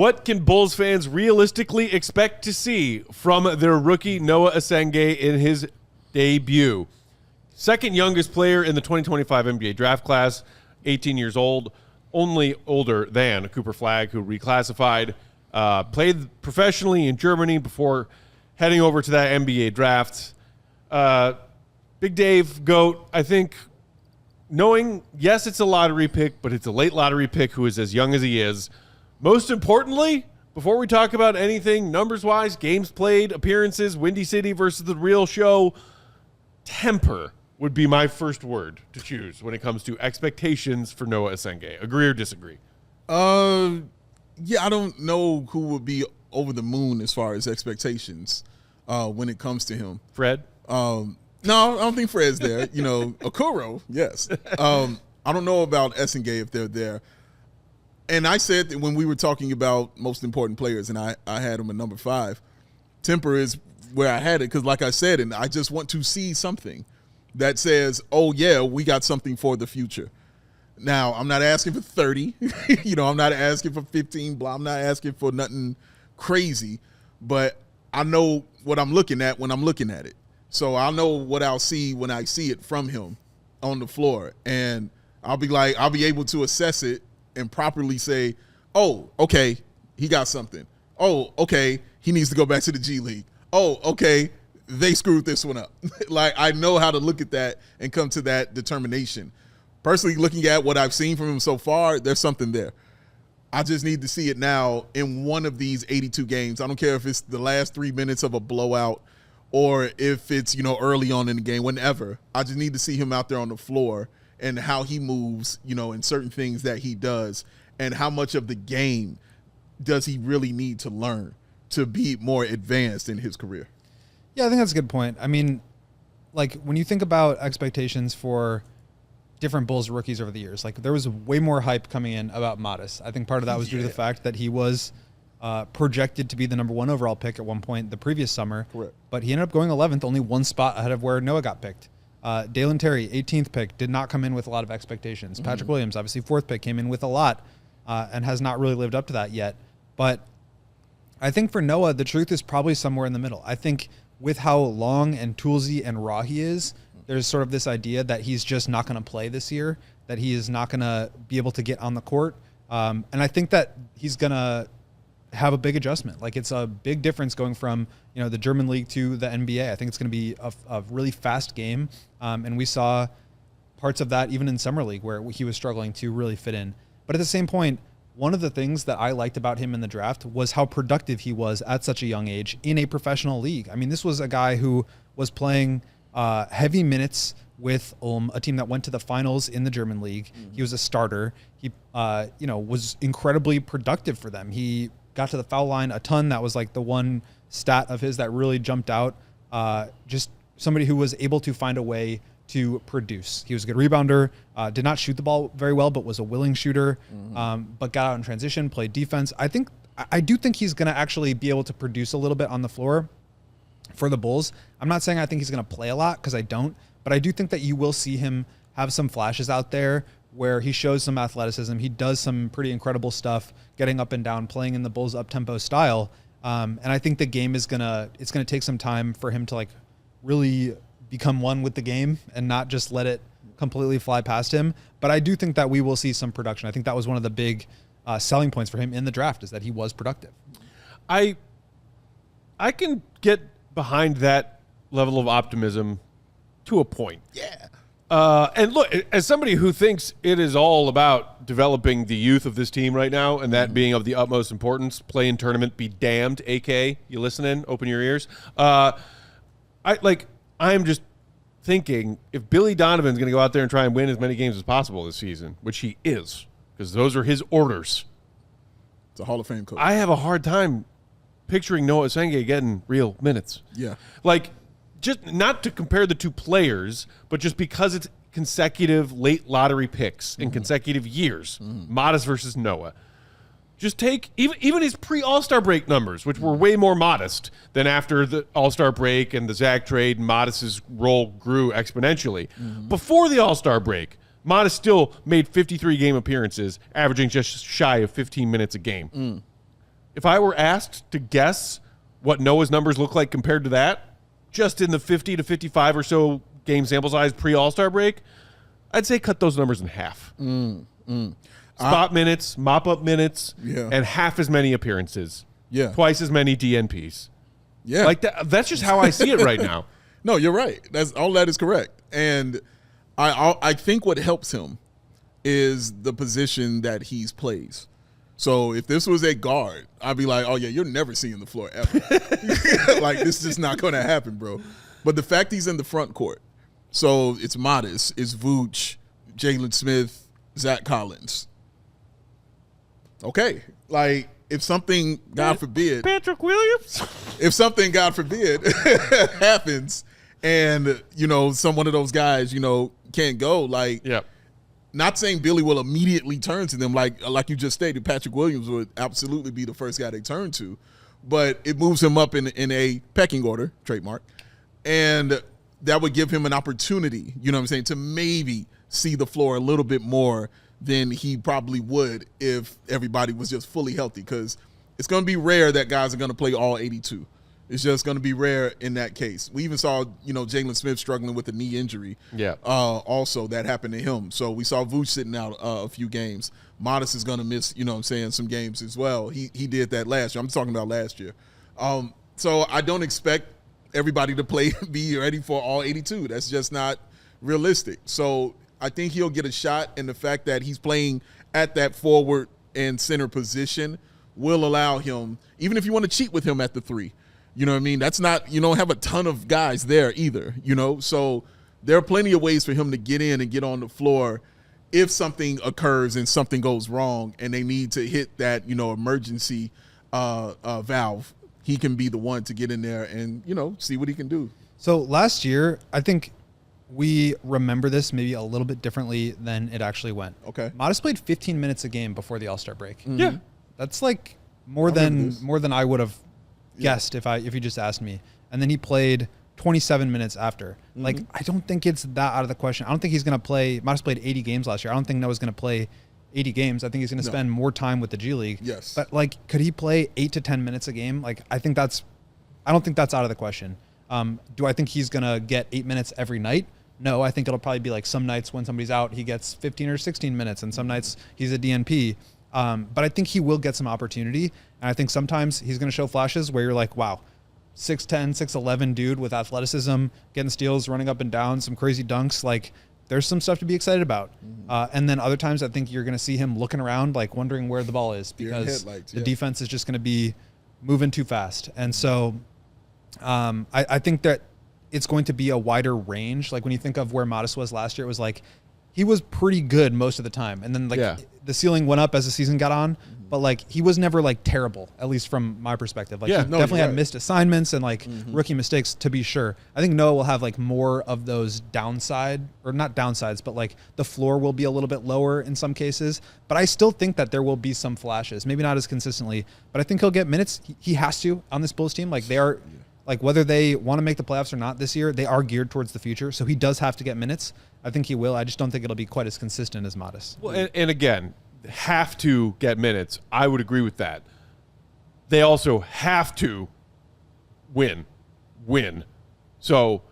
What can Bulls fans realistically expect to see from their rookie Noah Essengue in his debut? Second youngest player in the 2025 NBA draft class, 18 years old, only older than Cooper Flagg, who reclassified, played professionally in Germany before heading over to that NBA draft. Big Dave, GOAT, I think, knowing, yes, it's a lottery pick, but it's a late lottery pick who is as young as he is. Most importantly, before we talk about anything numbers-wise, games played, appearances, Windy City versus the real show, temper would be my first word to choose when it comes to expectations for Noah Essengue. Agree or disagree? Yeah, I don't know who would be over the moon as far as expectations when it comes to him. Fred? No, I don't think Fred's there. Okoro, yes. I don't know about Essengue if they're there. And I said that when we were talking about most important players, and I had him at number 5, temper is where I had it because, like I said, and I just want to see something that says, oh, yeah, we got something for the future. Now, I'm not asking for 30. I'm not asking for 15. Blah. I'm not asking for nothing crazy. But I know what I'm looking at when I'm looking at it. So I'll know what I'll see when I see it from him on the floor. And I'll be able to assess it and properly say, oh, okay, he got something. Oh, okay, he needs to go back to the G League. Oh, okay, they screwed this one up. I know how to look at that and come to that determination. Personally, looking at what I've seen from him so far, there's something there. I just need to see it now in one of these 82 games. I don't care if it's the last 3 minutes of a blowout or if it's, early on in the game, whenever. I just need to see him out there on the floor and how he moves, in certain things that he does, and how much of the game does he really need to learn to be more advanced in his career. Yeah, I think that's a good point. I mean, when you think about expectations for different Bulls rookies over the years, there was way more hype coming in about Modest. I think part of that was due to the fact that he was projected to be the number 1 overall pick at one point the previous summer. Correct. But he ended up going 11th, only one spot ahead of where Noah got picked. Dalen Terry, 18th pick, did not come in with a lot of expectations. Mm-hmm. Patrick Williams, obviously 4th pick, came in with a lot and has not really lived up to that yet. But I think for Noah, the truth is probably somewhere in the middle. I think with how long and toolsy and raw he is, there's sort of this idea that he's just not going to play this year, that he is not going to be able to get on the court. And I think that he's going to have a big adjustment. It's a big difference going from, the German league to the NBA. I think it's going to be a really fast game. And we saw parts of that even in summer league where he was struggling to really fit in. But at the same point, one of the things that I liked about him in the draft was how productive he was at such a young age in a professional league. I mean, this was a guy who was playing heavy minutes with Ulm, a team that went to the finals in the German league. Mm-hmm. He was a starter. He, was incredibly productive for them. He got to the foul line a ton. That was the one stat of his that really jumped out. Just somebody who was able to find a way to produce. He was a good rebounder, did not shoot the ball very well, but was a willing shooter, but got out in transition, played defense. I do think he's going to actually be able to produce a little bit on the floor for the Bulls. I'm not saying I think he's going to play a lot because I don't, but I do think that you will see him have some flashes out there where he shows some athleticism. He does some pretty incredible stuff, getting up and down, playing in the Bulls up-tempo style. And I think the game it's going to take some time for him to really become one with the game and not just let it completely fly past him. But I do think that we will see some production. I think that was one of the big selling points for him in the draft, is that he was productive. I can get behind that level of optimism to a point. Yeah. And look, as somebody who thinks it is all about developing the youth of this team right now, and that being of the utmost importance, play in tournament, be damned, AK, you listening? Open your ears. I'm just thinking if Billy Donovan's going to go out there and try and win as many games as possible this season, which he is, because those are his orders. It's a Hall of Fame coach. I have a hard time picturing Noah Essengue getting real minutes. Yeah. Just not to compare the two players, but just because it's consecutive late lottery picks in consecutive years, Modest versus Noah. Just take even his pre-All-Star break numbers, which were way more modest than after the All-Star break and the Zach trade, and Modest's role grew exponentially. Before the All-Star break, Modest still made 53 game appearances, averaging just shy of 15 minutes a game. if I were asked to guess what Noah's numbers look like compared to that, just in the 50 to 55 or so game sample size pre-All-Star break, I'd say cut those numbers in half. Spot minutes, mop-up minutes, and half as many appearances. Yeah. Twice as many DNPs. Yeah. Like that's just how I see it right now. No, you're right. That's all. That is correct. And I think what helps him is the position that he's plays. So if this was a guard, I'd be like, oh yeah, you're never seeing the floor ever. Like, this is just not going to happen, bro. But the fact he's in the front court, so it's Modest, it's Vooch, Jalen Smith, Zach Collins. Okay, like if something, God forbid, Patrick Williams. if something, God forbid, happens, and some one of those guys, can't go, like, Yep. not saying Billy will immediately turn to them, like you just stated, Patrick Williams would absolutely be the first guy they turn to, but it moves him up in a pecking order, trademark, and that would give him an opportunity, to maybe see the floor a little bit more than he probably would if everybody was just fully healthy, because it's going to be rare that guys are going to play all 82. It's just going to be rare in that case. We even saw, Jalen Smith struggling with a knee injury. Yeah. Also, that happened to him. So we saw Vooch sitting out a few games. Modest is going to miss, some games as well. He did that last year. I'm talking about last year. So I don't expect everybody to be ready for all 82. That's just not realistic. So I think he'll get a shot, and the fact that he's playing at that forward and center position will allow him, even if you want to cheat with him at the 3, you know what I mean? That's not, you don't have a ton of guys there either, So there are plenty of ways for him to get in and get on the floor if something occurs and something goes wrong and they need to hit that, emergency valve. He can be the one to get in there and, see what he can do. So last year, I think we remember this maybe a little bit differently than it actually went. Okay. Modest played 15 minutes a game before the All-Star break. Mm-hmm. Yeah. That's like more than I would have guessed if you just asked me. And then he played 27 minutes after. Mm-hmm. Like, I don't think it's that out of the question. I don't think he's going to play. Modest played 80 games last year. I don't think Noah's going to play 80 games. I think he's going to spend more time with the G League. Yes. But like, could he play 8 to 10 minutes a game? Like, I don't think that's out of the question. Do I think he's going to get 8 minutes every night? No, I think it'll probably be like some nights when somebody's out, he gets 15 or 16 minutes, and some nights he's a DNP. But I think he will get some opportunity. And I think sometimes he's going to show flashes where you're like, wow, 6'10", 6'11" dude with athleticism, getting steals, running up and down, some crazy dunks. Like, there's some stuff to be excited about. And then other times I think you're going to see him looking around, like wondering where the ball is, because the defense is just going to be moving too fast. And so I think that it's going to be a wider range. Like, when you think of where Modest was last year, it was like he was pretty good most of the time. And then the ceiling went up as the season got on, but like he was never like terrible, at least from my perspective. Like, he definitely had missed assignments and like rookie mistakes, to be sure. I think Noah will have like more of those downside, or not downsides, but like the floor will be a little bit lower in some cases. But I still think that there will be some flashes, maybe not as consistently, but I think he'll get minutes. He has to on this Bulls team. Like, they are, like, whether they want to make the playoffs or not this year, they are geared towards the future. So he does have to get minutes. I think he will. I just don't think it'll be quite as consistent as Modest. Well, and again, have to get minutes. I would agree with that. They also have to win. So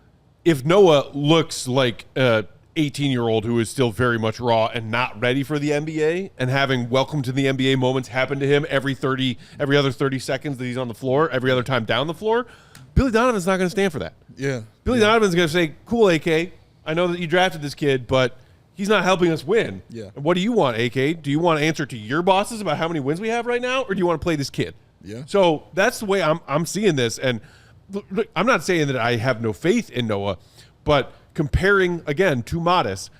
if Noah looks like a 18-year-old who is still very much raw and not ready for the NBA, and having welcome to the NBA moments happen to him every other 30 seconds that he's on the floor, every other time down the floor, Billy Donovan's not going to stand for that. Yeah. Billy Donovan's going to say, cool, AK, I know that you drafted this kid, but he's not helping us win. Yeah. What do you want, AK? Do you want to answer to your bosses about how many wins we have right now, or do you want to play this kid? Yeah. So that's the way I'm seeing this. And look, I'm not saying that I have no faith in Noah, but comparing, again, to Modest,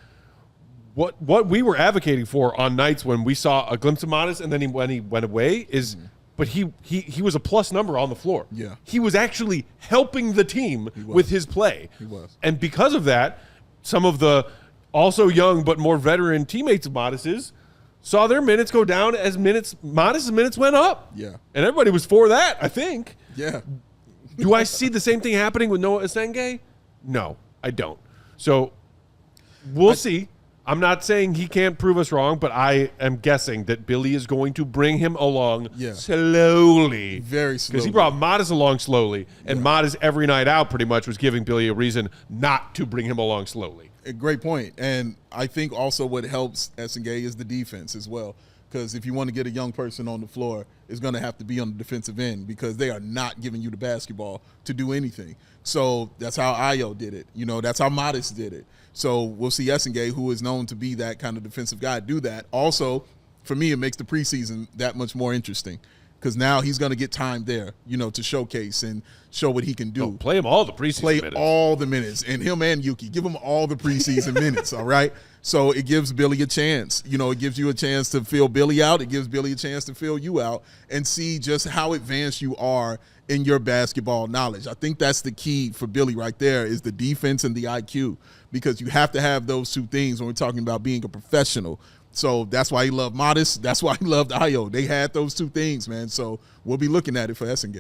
what we were advocating for on nights when we saw a glimpse of Modest and then when he went away is but he was a plus number on the floor. Yeah. He was actually helping the team with his play. He was. And because of that, some of the also young but more veteran teammates of Modest's saw their minutes go down as Modest's minutes went up. Yeah. And everybody was for that, I think. Yeah. Do I see the same thing happening with Noah Essengue? No, I don't. So we'll see. I'm not saying he can't prove us wrong, but I am guessing that Billy is going to bring him along slowly. Very slowly. Because he brought Modest along slowly, and Modest every night out pretty much was giving Billy a reason not to bring him along slowly. A great point. And I think also what helps Essengue is the defense as well. Because if you want to get a young person on the floor, it's going to have to be on the defensive end because they are not giving you the basketball to do anything. So that's how Ayo did it. That's how Modest did it. So we'll see Essengue, who is known to be that kind of defensive guy, do that. Also, for me, it makes the preseason that much more interesting because now he's going to get time there, to showcase and show what he can do. Play him all the preseason minutes. All the minutes. And him and Yuki, give them all the preseason minutes, all right? So it gives Billy a chance. It gives you a chance to feel Billy out. It gives Billy a chance to feel you out and see just how advanced you are in your basketball knowledge. I think that's the key for Billy right there is the defense and the IQ because you have to have those two things when we're talking about being a professional. So that's why he loved Modest. That's why he loved Ayo. They had those two things, man. So we'll be looking at it for Essengue.